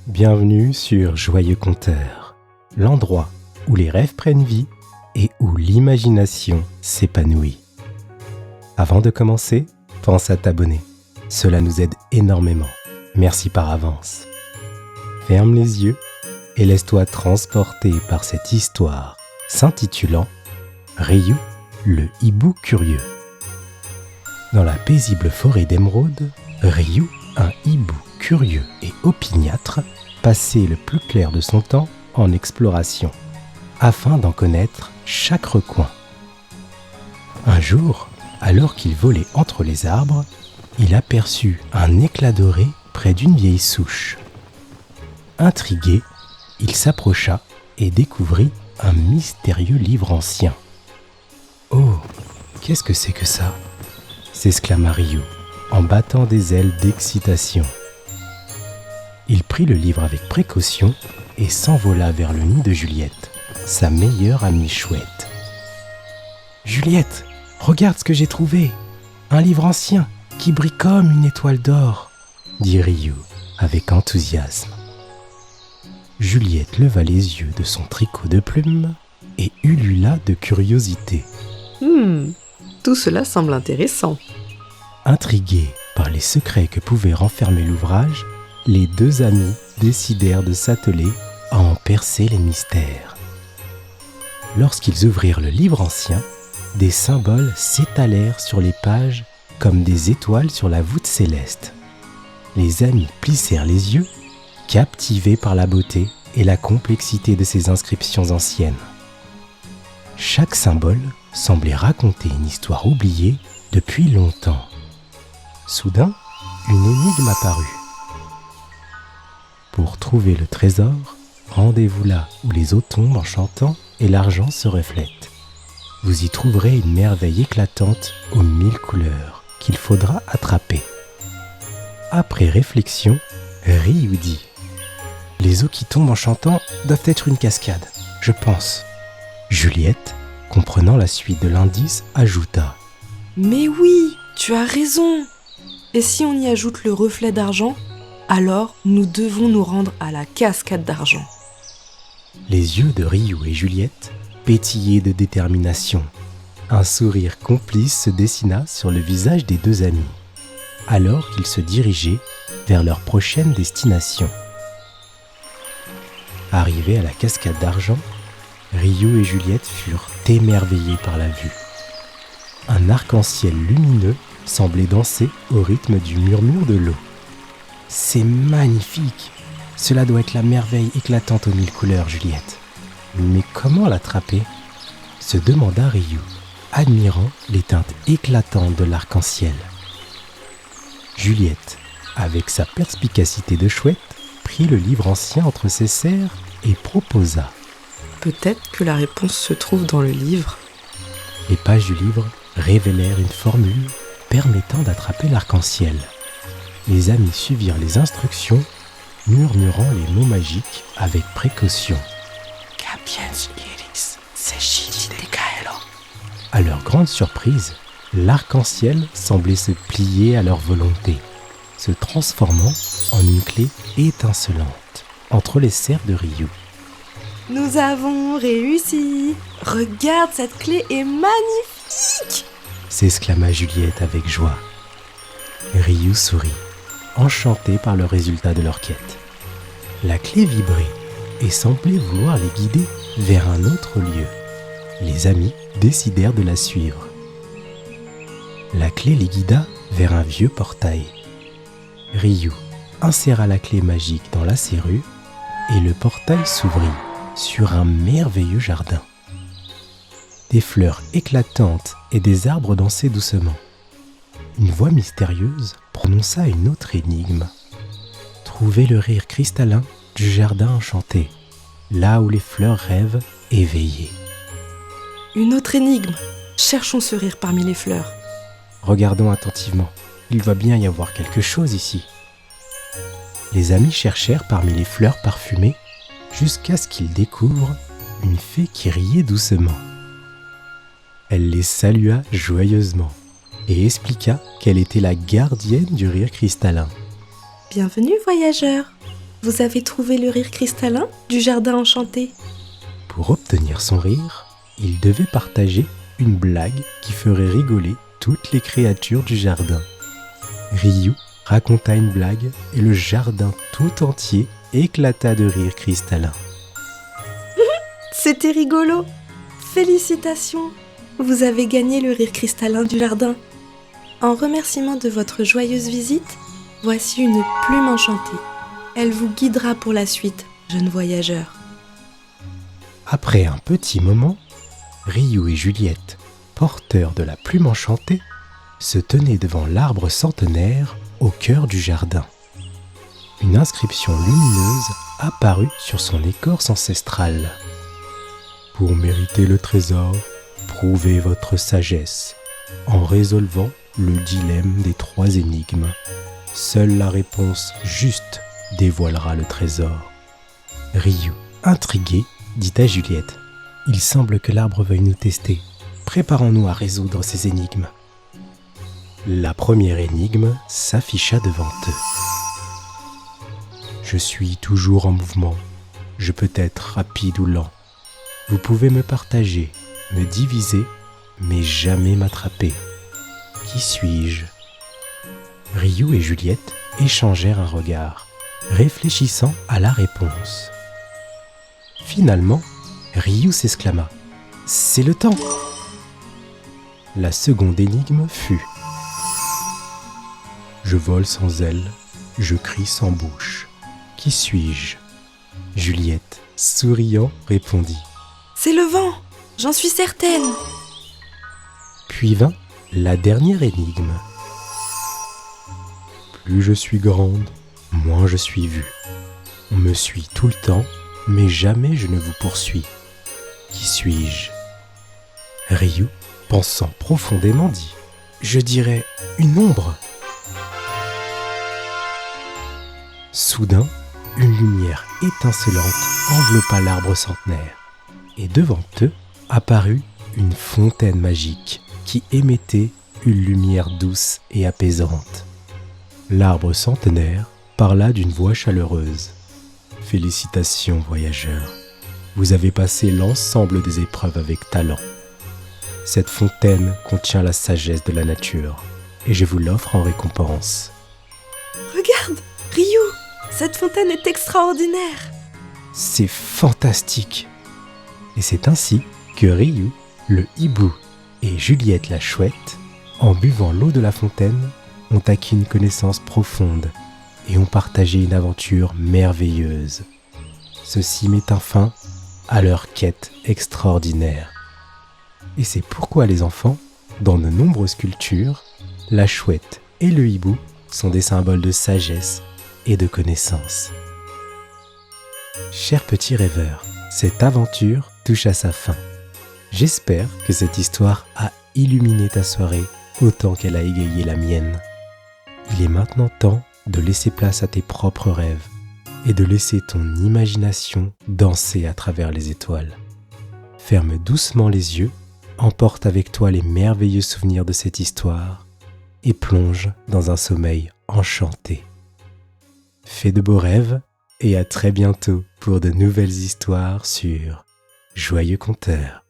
Bienvenue sur Joyeux Conteur, l'endroit où les rêves prennent vie et où l'imagination s'épanouit. Avant de commencer, pense à t'abonner. Cela nous aide énormément. Merci par avance. Ferme les yeux et laisse-toi transporter par cette histoire s'intitulant Ryu, le hibou curieux. Dans la paisible forêt d'émeraude, Ryu, un hibou curieux et opiniâtre, passait le plus clair de son temps en exploration, afin d'en connaître chaque recoin. Un jour, alors qu'il volait entre les arbres, il aperçut un éclat doré près d'une vieille souche. Intrigué, il s'approcha et découvrit un mystérieux livre ancien. « Oh, qu'est-ce que c'est que ça ?» s'exclama Ryu, en battant des ailes d'excitation. Il prit le livre avec précaution et s'envola vers le nid de Juliette, sa meilleure amie chouette. « Juliette, regarde ce que j'ai trouvé! Un livre ancien qui brille comme une étoile d'or !» dit Ryu avec enthousiasme. Juliette leva les yeux de son tricot de plumes et ulula de curiosité. Tout cela semble intéressant. Intrigués par les secrets que pouvait renfermer l'ouvrage, les deux amis décidèrent de s'atteler à en percer les mystères. Lorsqu'ils ouvrirent le livre ancien, des symboles s'étalèrent sur les pages comme des étoiles sur la voûte céleste. Les amis plissèrent les yeux, captivés par la beauté et la complexité de ces inscriptions anciennes. Chaque symbole semblait raconter une histoire oubliée depuis longtemps. Soudain, une énigme apparut. Pour trouver le trésor, rendez-vous là où les eaux tombent en chantant et l'argent se reflète. Vous y trouverez une merveille éclatante aux 1000 couleurs qu'il faudra attraper. Après réflexion, Ryu dit : « Les eaux qui tombent en chantant doivent être une cascade, je pense. » Juliette, comprenant la suite de l'indice, ajouta : « Mais oui, tu as raison. Et si on y ajoute le reflet d'argent, alors nous devons nous rendre à la cascade d'argent. » Les yeux de Ryu et Juliette pétillaient de détermination. Un sourire complice se dessina sur le visage des deux amis, alors qu'ils se dirigeaient vers leur prochaine destination. Arrivés à la cascade d'argent, Ryu et Juliette furent émerveillés par la vue. Un arc-en-ciel lumineux semblait danser au rythme du murmure de l'eau. « C'est magnifique! Cela doit être la merveille éclatante aux 1000 couleurs, Juliette. Mais comment l'attraper ?» se demanda Ryu, admirant les teintes éclatantes de l'arc-en-ciel. Juliette, avec sa perspicacité de chouette, prit le livre ancien entre ses serres et proposa. « Peut-être que la réponse se trouve dans le livre. » Les pages du livre révélèrent une formule permettant d'attraper l'arc-en-ciel. Les amis suivirent les instructions, murmurant les mots magiques avec précaution. À leur grande surprise, l'arc-en-ciel semblait se plier à leur volonté, se transformant en une clé étincelante entre les serres de Ryu. « Nous avons réussi! Regarde, cette clé est magnifique !» s'exclama Juliette avec joie. Ryu sourit, enchanté par le résultat de leur quête. La clé vibrait et semblait vouloir les guider vers un autre lieu. Les amis décidèrent de la suivre. La clé les guida vers un vieux portail. Ryu inséra la clé magique dans la serrure et le portail s'ouvrit sur un merveilleux jardin. Des fleurs éclatantes et des arbres dansaient doucement. Une voix mystérieuse prononça une autre énigme. Trouvez le rire cristallin du jardin enchanté, là où les fleurs rêvent éveillées. Une autre énigme. Cherchons ce rire parmi les fleurs. Regardons attentivement. Il doit bien y avoir quelque chose ici. Les amis cherchèrent parmi les fleurs parfumées jusqu'à ce qu'ils découvrent une fée qui riait doucement. Elle les salua joyeusement et expliqua qu'elle était la gardienne du rire cristallin. Bienvenue, voyageurs. vous avez trouvé le rire cristallin du jardin enchanté. Pour obtenir son rire, il devait partager une blague qui ferait rigoler toutes les créatures du jardin. Ryu raconta une blague et le jardin tout entier éclata de rire cristallin. C'était rigolo. Félicitations, vous avez gagné le rire cristallin du jardin. En remerciement de votre joyeuse visite, voici une plume enchantée. Elle vous guidera pour la suite, jeune voyageur. Après un petit moment, Ryu et Juliette, porteurs de la plume enchantée, se tenaient devant l'arbre centenaire au cœur du jardin. Une inscription lumineuse apparut sur son écorce ancestrale. Pour mériter le trésor, prouvez votre sagesse en résolvant le dilemme des 3 énigmes. Seule la réponse juste dévoilera le trésor. Ryu, intrigué, dit à Juliette : « Il semble que l'arbre veuille nous tester. Préparons-nous à résoudre ces énigmes. » La première énigme s'afficha devant eux. « Je suis toujours en mouvement. Je peux être rapide ou lent. Vous pouvez me partager, me diviser, mais jamais m'attraper. Qui suis-je » Ryu et Juliette échangèrent un regard, réfléchissant à la réponse. Finalement, Ryu s'exclama : « C'est le temps !» La seconde énigme fut : « Je vole sans ailes, je crie sans bouche. Qui suis-je » Juliette, souriant, répondit : « C'est le vent, j'en suis certaine !» Puis vint la dernière énigme. Plus je suis grande, moins je suis vue. On me suit tout le temps, mais jamais je ne vous poursuis. Qui suis-je ? Ryu, pensant profondément, dit : « Je dirais une ombre. » Soudain, une lumière étincelante enveloppa l'arbre centenaire, et devant eux apparut une fontaine magique qui émettait une lumière douce et apaisante. L'arbre centenaire parla d'une voix chaleureuse. « Félicitations, voyageurs. Vous avez passé l'ensemble des épreuves avec talent. Cette fontaine contient la sagesse de la nature, et je vous l'offre en récompense. » Regarde, Ryu, cette fontaine est extraordinaire. C'est fantastique. Et c'est ainsi que Ryu, le hibou, et Juliette la chouette, en buvant l'eau de la fontaine, ont acquis une connaissance profonde et ont partagé une aventure merveilleuse. Ceci met un fin à leur quête extraordinaire. Et c'est pourquoi les enfants, dans de nombreuses cultures, la chouette et le hibou sont des symboles de sagesse et de connaissance. Chers petits rêveurs, cette aventure touche à sa fin. J'espère que cette histoire a illuminé ta soirée autant qu'elle a égayé la mienne. Il est maintenant temps de laisser place à tes propres rêves et de laisser ton imagination danser à travers les étoiles. Ferme doucement les yeux, emporte avec toi les merveilleux souvenirs de cette histoire et plonge dans un sommeil enchanté. Fais de beaux rêves et à très bientôt pour de nouvelles histoires sur Joyeux Conteur.